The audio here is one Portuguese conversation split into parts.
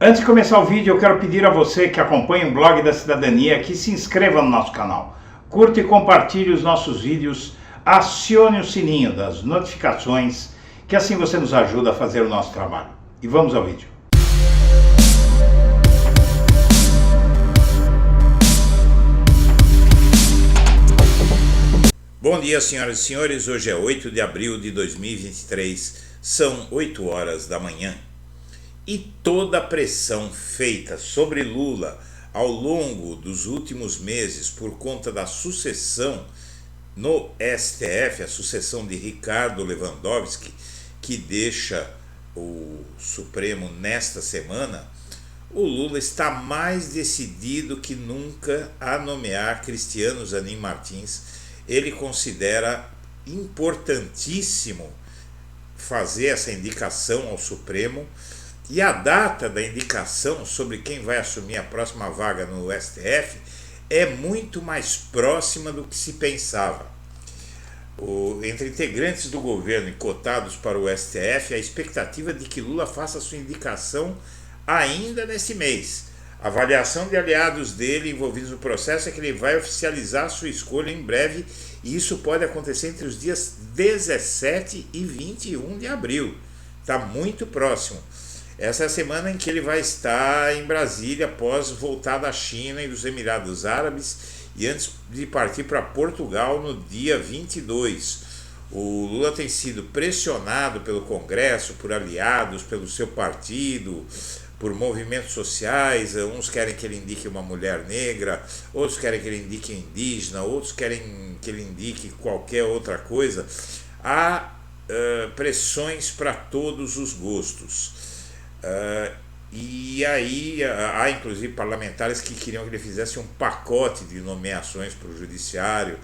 Antes de começar o vídeo, eu quero pedir a você que acompanha o Blog da Cidadania que se inscreva no nosso canal, curta e compartilhe os nossos vídeos, acione o sininho das notificações, que assim você nos ajuda a fazer o nosso trabalho. E vamos ao vídeo. Bom dia, senhoras e senhores. Hoje é 8 de abril de 2023, são 8 horas da manhã. E toda a pressão feita sobre Lula ao longo dos últimos meses por conta da sucessão no STF, a sucessão de Ricardo Lewandowski, que deixa o Supremo nesta semana, o Lula está mais decidido que nunca a nomear Cristiano Zanin Martins. Ele considera importantíssimo fazer essa indicação ao Supremo. E a data da indicação sobre quem vai assumir a próxima vaga no STF é muito mais próxima do que se pensava. Entre integrantes do governo e cotados para o STF, a expectativa é de que Lula faça sua indicação ainda nesse mês. A avaliação de aliados dele envolvidos no processo é que ele vai oficializar sua escolha em breve, e isso pode acontecer entre os dias 17 e 21 de abril. Está muito próximo. Essa é a semana em que ele vai estar em Brasília após voltar da China e dos Emirados Árabes e antes de partir para Portugal no dia 22. O Lula tem sido pressionado pelo Congresso, por aliados, pelo seu partido, por movimentos sociais. Uns querem que ele indique uma mulher negra, outros querem que ele indique indígena, outros querem que ele indique qualquer outra coisa. Há pressões para todos os gostos. E aí há inclusive parlamentares que queriam que ele fizesse um pacote de nomeações para o judiciário,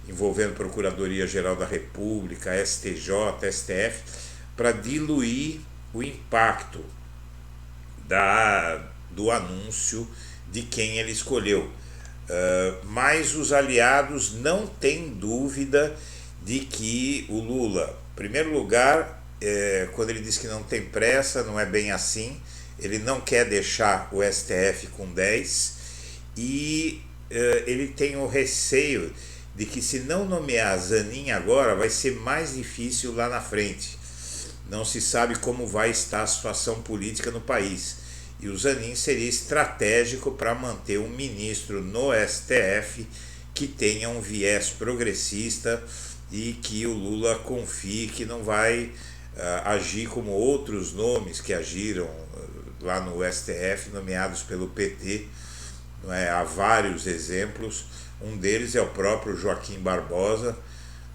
envolvendo Procuradoria-Geral da República, STJ, STF, para diluir o impacto do anúncio de quem ele escolheu. Mas os aliados não têm dúvida de que o Lula, em primeiro lugar, quando ele diz que não tem pressa, não é bem assim. Ele não quer deixar o STF com 10 e ele tem o receio de que, se não nomear Zanin agora, vai ser mais difícil lá na frente. Não se sabe como vai estar a situação política no país, e o Zanin seria estratégico para manter um ministro no STF que tenha um viés progressista e que o Lula confie que não vai agir como outros nomes que agiram lá no STF, nomeados pelo PT. Não é? Há vários exemplos. Um deles é o próprio Joaquim Barbosa,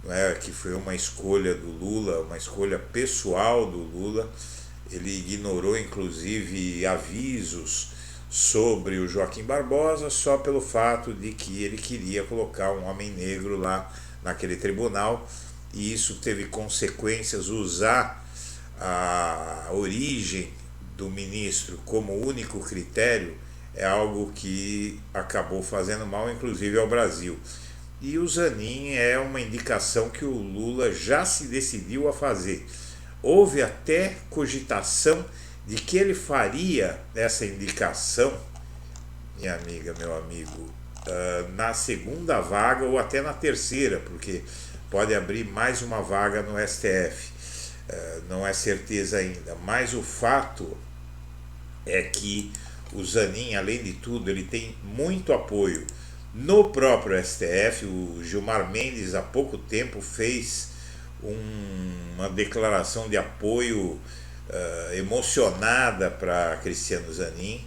não é? Que foi uma escolha do Lula, uma escolha pessoal do Lula. Ele ignorou inclusive avisos sobre o Joaquim Barbosa só pelo fato de que ele queria colocar um homem negro lá naquele tribunal. E isso teve consequências. Usar a origem do ministro como único critério é algo que acabou fazendo mal, inclusive, ao Brasil. E o Zanin é uma indicação que o Lula já se decidiu a fazer. Houve até cogitação de que ele faria essa indicação, minha amiga, meu amigo, na segunda vaga ou até na terceira, porque pode abrir mais uma vaga no STF. Não é certeza ainda, mas o fato é que o Zanin, além de tudo, ele tem muito apoio no próprio STF. O Gilmar Mendes há pouco tempo fez uma declaração de apoio emocionada para Cristiano Zanin.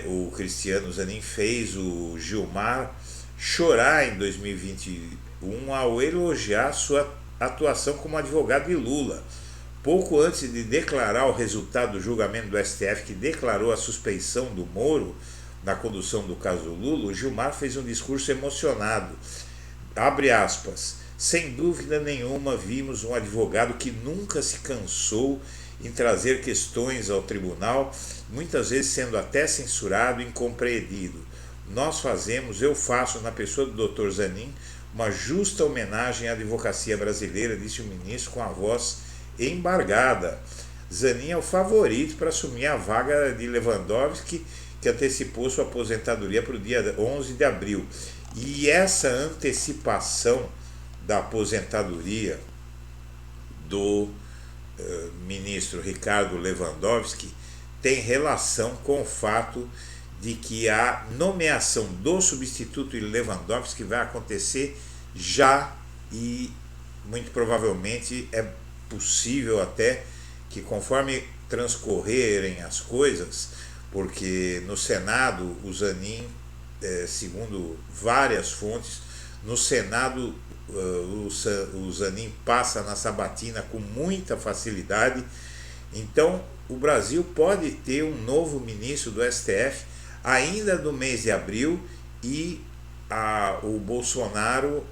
O Cristiano Zanin fez o Gilmar chorar em 2021 ao elogiar sua atuação como advogado de Lula. Pouco antes de declarar o resultado do julgamento do STF, que declarou a suspeição do Moro na condução do caso do Lula, o Gilmar fez um discurso emocionado. Abre aspas: sem dúvida nenhuma, vimos um advogado que nunca se cansou em trazer questões ao tribunal, muitas vezes sendo até censurado e incompreendido. Eu faço, na pessoa do Dr. Zanin, uma justa homenagem à advocacia brasileira, disse o ministro com a voz embargada. Zanin é o favorito para assumir a vaga de Lewandowski, que antecipou sua aposentadoria para o dia 11 de abril. E essa antecipação da aposentadoria do ministro Ricardo Lewandowski tem relação com o fato de que a nomeação do substituto de Lewandowski vai acontecer já, e muito provavelmente é possível até que, conforme transcorrerem as coisas, porque no Senado o Zanin, segundo várias fontes, no Senado o Zanin passa na sabatina com muita facilidade. Então o Brasil pode ter um novo ministro do STF ainda no mês de abril, e o Bolsonaro,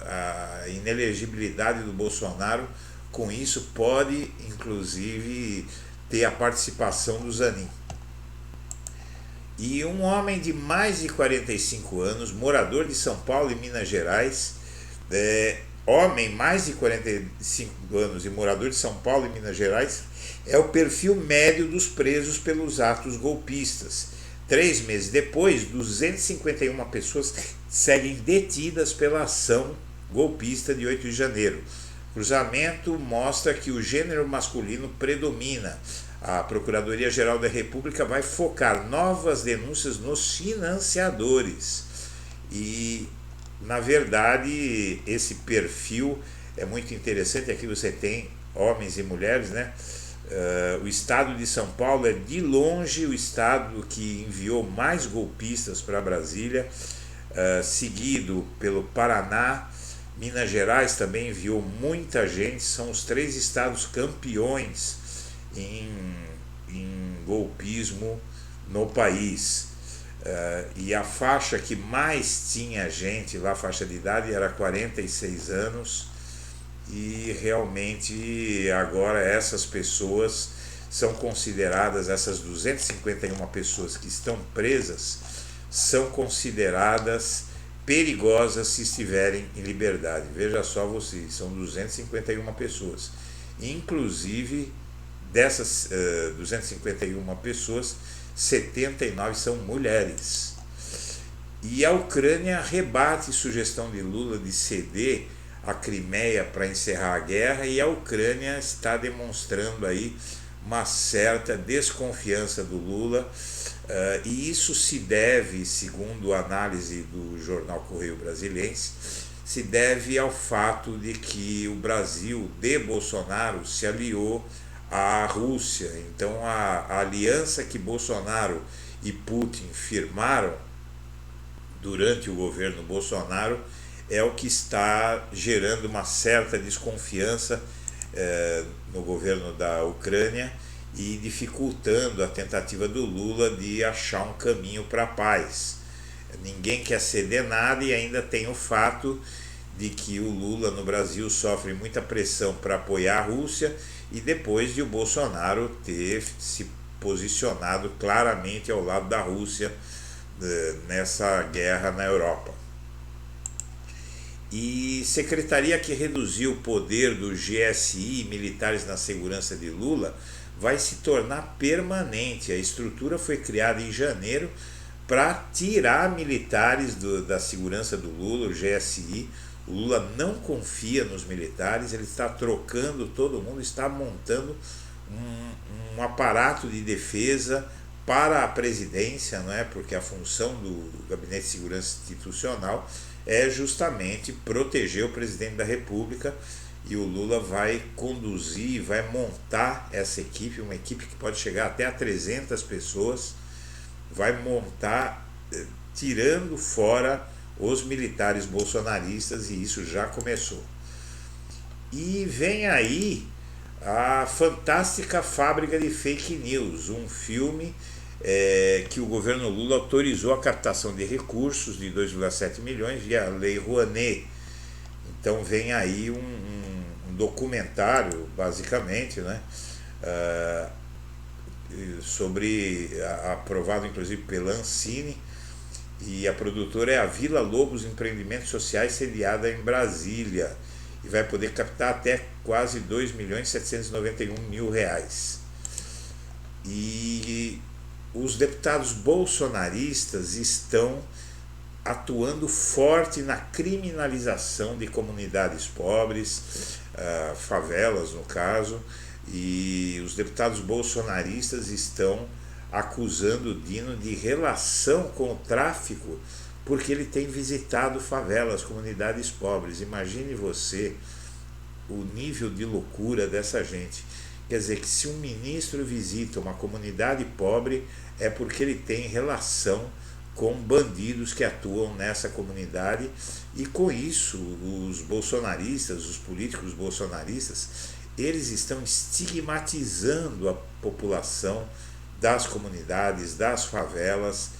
a inelegibilidade do Bolsonaro com isso pode inclusive ter a participação do Zanin. E um homem de mais de 45 anos, morador de São Paulo e Minas Gerais, homem mais de 45 anos e morador de São Paulo e Minas Gerais, é o perfil médio dos presos pelos atos golpistas. 3 meses depois, 251 pessoas seguem detidas pela ação golpista de 8 de janeiro. O cruzamento mostra que o gênero masculino predomina. A Procuradoria-Geral da República vai focar novas denúncias nos financiadores. E, na verdade, esse perfil é muito interessante. Aqui você tem homens e mulheres, né? O estado de São Paulo é de longe o estado que enviou mais golpistas para Brasília, seguido pelo Paraná. Minas Gerais também enviou muita gente. São os 3 estados campeões em golpismo no país. E a faixa que mais tinha gente lá, a faixa de idade, era 46 anos. E realmente agora essas pessoas são consideradas, essas 251 pessoas que estão presas, são consideradas perigosas se estiverem em liberdade. Veja só vocês, são 251 pessoas. Inclusive, dessas 251 pessoas, 79 são mulheres. E a Ucrânia rebate sugestão de Lula de ceder a Crimeia para encerrar a guerra, e a Ucrânia está demonstrando aí uma certa desconfiança do Lula, e isso se deve, segundo a análise do jornal Correio Brasiliense, se deve ao fato de que o Brasil, de Bolsonaro, se aliou à Rússia. Então a aliança que Bolsonaro e Putin firmaram durante o governo Bolsonaro é o que está gerando uma certa desconfiança no governo da Ucrânia e dificultando a tentativa do Lula de achar um caminho para a paz. Ninguém quer ceder nada, e ainda tem o fato de que o Lula no Brasil sofre muita pressão para apoiar a Rússia, e depois de o Bolsonaro ter se posicionado claramente ao lado da Rússia nessa guerra na Europa. E secretaria que reduziu o poder do GSI e militares na segurança de Lula vai se tornar permanente. A estrutura foi criada em janeiro para tirar militares da segurança do Lula, o GSI. O Lula não confia nos militares, ele está trocando todo mundo, está montando um aparato de defesa para a presidência, não é? Porque a função do Gabinete de Segurança Institucional é justamente proteger o presidente da República, e o Lula vai conduzir, vai montar essa equipe, uma equipe que pode chegar até a 300 pessoas, vai montar tirando fora os militares bolsonaristas, e isso já começou. E vem aí a fantástica Fábrica de Fake News, um filme que o governo Lula autorizou a captação de recursos de 2,7 milhões via Lei Rouanet. Então vem aí um documentário, basicamente, né, aprovado inclusive pela Ancine, e a produtora é a Vila Lobos Empreendimentos Sociais, sediada em Brasília. e vai poder captar até quase R$ 2.791.000. E os deputados bolsonaristas estão atuando forte na criminalização de comunidades pobres, favelas no caso, e os deputados bolsonaristas estão acusando o Dino de relação com o tráfico, porque ele tem visitado favelas, comunidades pobres. Imagine você o nível de loucura dessa gente. Quer dizer que se um ministro visita uma comunidade pobre é porque ele tem relação com bandidos que atuam nessa comunidade, e com isso os bolsonaristas, os políticos bolsonaristas, eles estão estigmatizando a população das comunidades, das favelas,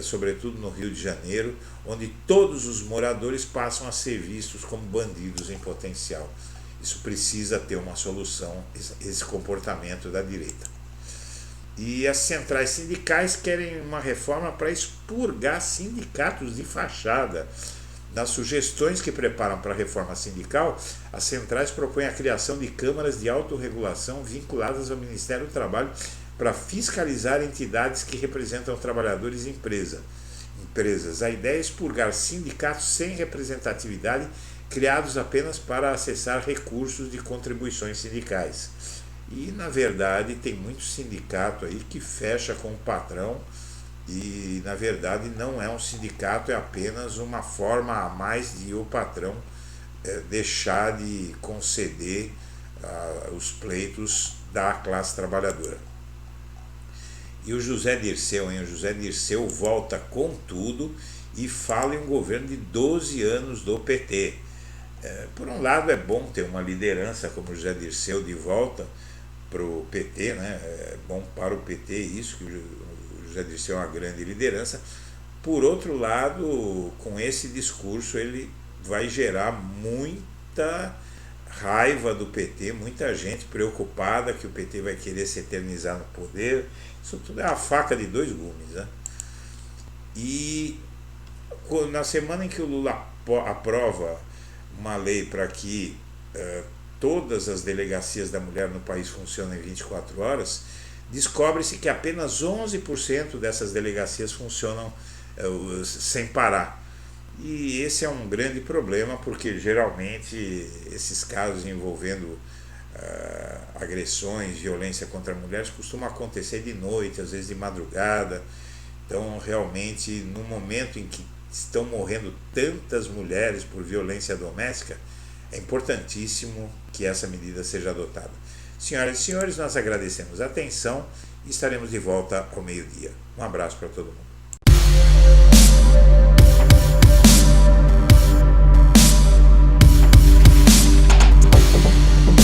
sobretudo no Rio de Janeiro, onde todos os moradores passam a ser vistos como bandidos em potencial. Isso precisa ter uma solução, esse comportamento da direita. E as centrais sindicais querem uma reforma para expurgar sindicatos de fachada. Nas sugestões que preparam para a reforma sindical, as centrais propõem a criação de câmaras de autorregulação vinculadas ao Ministério do Trabalho para fiscalizar entidades que representam trabalhadores e empresas. A ideia é expurgar sindicatos sem representatividade, criados apenas para acessar recursos de contribuições sindicais. E, na verdade, tem muito sindicato aí que fecha com o patrão e, na verdade, não é um sindicato, é apenas uma forma a mais de o patrão deixar de conceder os pleitos da classe trabalhadora. E o José Dirceu volta com tudo e fala em um governo de 12 anos do PT. Por um lado, é bom ter uma liderança como o José Dirceu de volta para o PT, né? É bom para o PT isso, que o José Dirceu é uma grande liderança. Por outro lado, com esse discurso ele vai gerar muita raiva do PT, muita gente preocupada que o PT vai querer se eternizar no poder. Isso tudo é uma faca de dois gumes, né? E na semana em que o Lula aprova uma lei para que todas as delegacias da mulher no país funcionam em 24 horas, descobre-se que apenas 11% dessas delegacias funcionam sem parar. E esse é um grande problema, porque geralmente esses casos envolvendo agressões, violência contra mulheres costumam acontecer de noite, às vezes de madrugada. Então, realmente, no momento em que estão morrendo tantas mulheres por violência doméstica, é importantíssimo que essa medida seja adotada. Senhoras e senhores, nós agradecemos a atenção e estaremos de volta ao meio-dia. Um abraço para todo mundo.